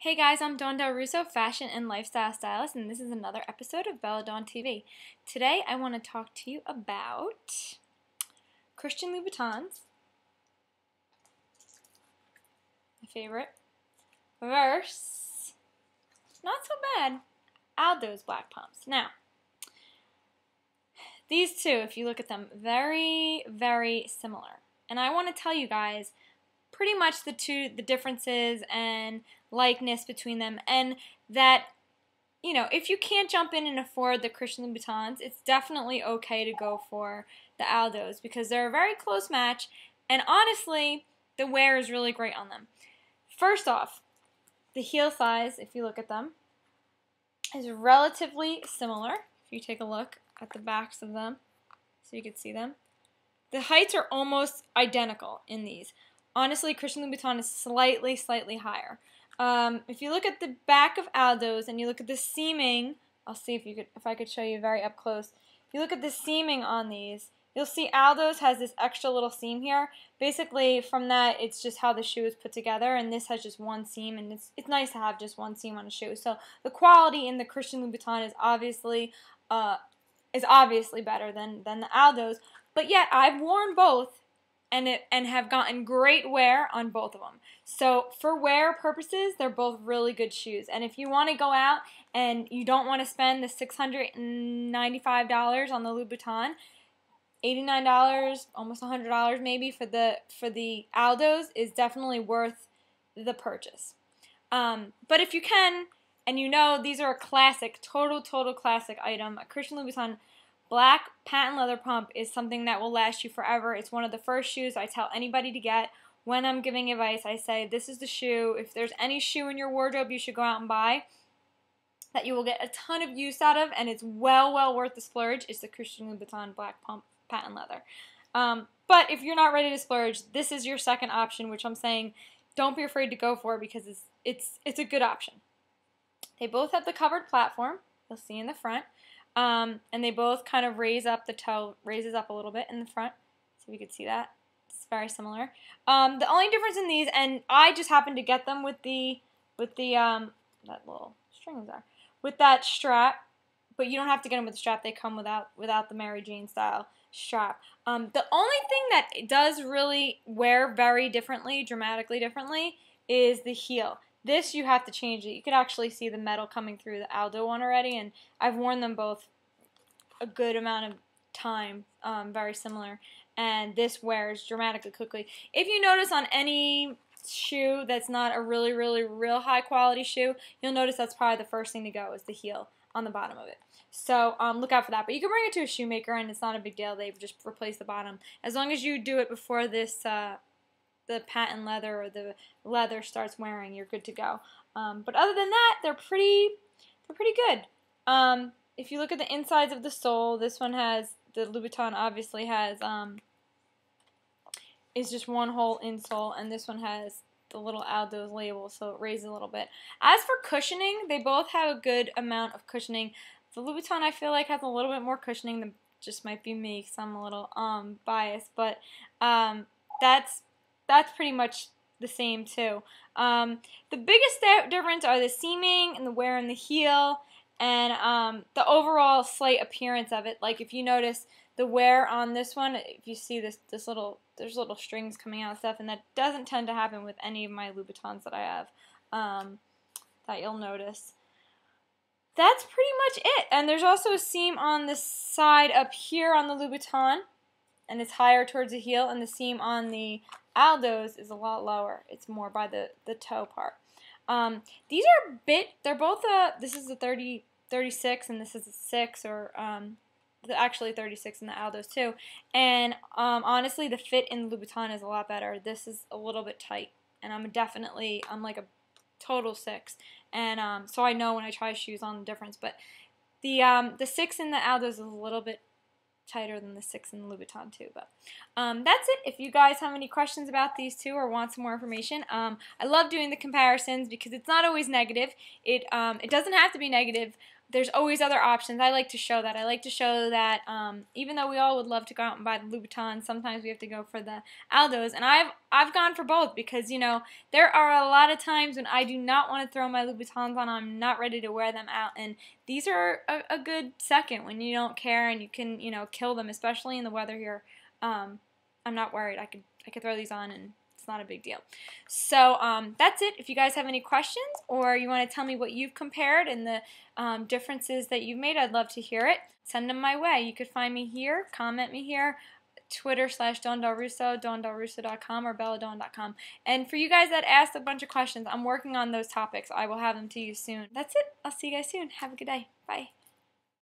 Hey guys, I'm Dawn Del Russo, fashion and lifestyle stylist, and this is another episode of Bella Dawn TV. Today I want to talk to you about Christian Louboutins, my favorite, versus, not so bad, Aldos black pumps. Now, these two, if you look at them, very, very similar. And I want to tell you guys pretty much the differences and likeness between them, and that, you know, if you can't jump in and afford the Christian Louboutins, it's definitely okay to go for the Aldos because they're a very close match, and honestly, the wear is really great on them. First off, the heel size, if you look at them, is relatively similar. If you take a look at the backs of them, so you can see them. The heights are almost identical in these. Honestly, Christian Louboutin is slightly higher. If you look at the back of Aldos and you look at the seaming, I'll see if I could show you very up close. If you look at the seaming on these, you'll see Aldos has this extra little seam here. Basically, from that, it's just how the shoe is put together, and this has just one seam, and it's nice to have just one seam on a shoe. So the quality in the Christian Louboutin is obviously better than the Aldos, but yet I've worn both and have gotten great wear on both of them. So for wear purposes, they're both really good shoes. And if you want to go out and you don't want to spend the $695 on the Louboutin, $89, almost $100 maybe for the Aldos is definitely worth the purchase. But if you can, and you know these are a classic, total classic item, a Christian Louboutin black patent leather pump is something that will last you forever. It's one of the first shoes I tell anybody to get. When I'm giving advice, I say this is the shoe. If there's any shoe in your wardrobe you should go out and buy that you will get a ton of use out of, and it's well worth the splurge, it's the Christian Louboutin black pump patent leather. But if you're not ready to splurge, this is your second option, which I'm saying don't be afraid to go for because it's a good option. They both have the covered platform, you'll see in the front. And they both kind of raise up, the toe raises up a little bit in the front, so you can see that. It's very similar. The only difference in these, and I just happened to get them with that little strings there, with that strap, but you don't have to get them with the strap. They come without the Mary Jane style strap. The only thing that it does really wear very differently, dramatically differently, is the heel. This, you have to change it. You could actually see the metal coming through the Aldo one already, and I've worn them both a good amount of time, very similar, and this wears dramatically quickly. If you notice on any shoe that's not a real high quality shoe, you'll notice that's probably the first thing to go is the heel on the bottom of it. So look out for that. But you can bring it to a shoemaker, and it's not a big deal. They just replace the bottom. As long as you do it before this the patent leather or the leather starts wearing, you're good to go. But other than that, they're pretty good. If you look at the insides of the sole, this one has, the Louboutin obviously has, is just one whole insole, and this one has the little Aldos label, so it raises a little bit. As for cushioning, they both have a good amount of cushioning. The Louboutin, I feel like, has a little bit more cushioning than just might be me, because I'm a little biased, but that's pretty much the same too. The biggest difference are the seaming and the wear in the heel, and the overall slight appearance of it. Like if you notice the wear on this one, if you see there's little strings coming out and stuff, and that doesn't tend to happen with any of my Louboutins that I have, that you'll notice. That's pretty much it. And there's also a seam on the side up here on the Louboutin, and it's higher towards the heel, and the seam on the Aldos is a lot lower. It's more by the toe part. These are they're both this is a 36 and this is a 6, or actually 36 in the Aldos too. And honestly, the fit in the Louboutin is a lot better. This is a little bit tight, and I'm like a total 6. And so I know when I try shoes on the difference. But the 6 in the Aldos is a little bit tighter than the 6 in the Louboutin too. But that's it. If you guys have any questions about these two or want some more information, I love doing the comparisons because it's not always negative. It doesn't have to be negative, there's always other options. I like to show that. I like to show that even though we all would love to go out and buy the Louboutin, sometimes we have to go for the Aldos. And I've gone for both because, you know, there are a lot of times when I do not want to throw my Louboutins on. I'm not ready to wear them out. And these are a good second when you don't care and you can, you know, kill them, especially in the weather here. I'm not worried. I could throw these on and it's not a big deal. So that's it. If you guys have any questions or you want to tell me what you've compared and the differences that you've made, I'd love to hear it. Send them my way. You could find me here, comment me here, Twitter/DawnDelRusso, DawnDelRusso.com or BellaDawn.com. And for you guys that asked a bunch of questions, I'm working on those topics. I will have them to you soon. That's it. I'll see you guys soon. Have a good day. Bye.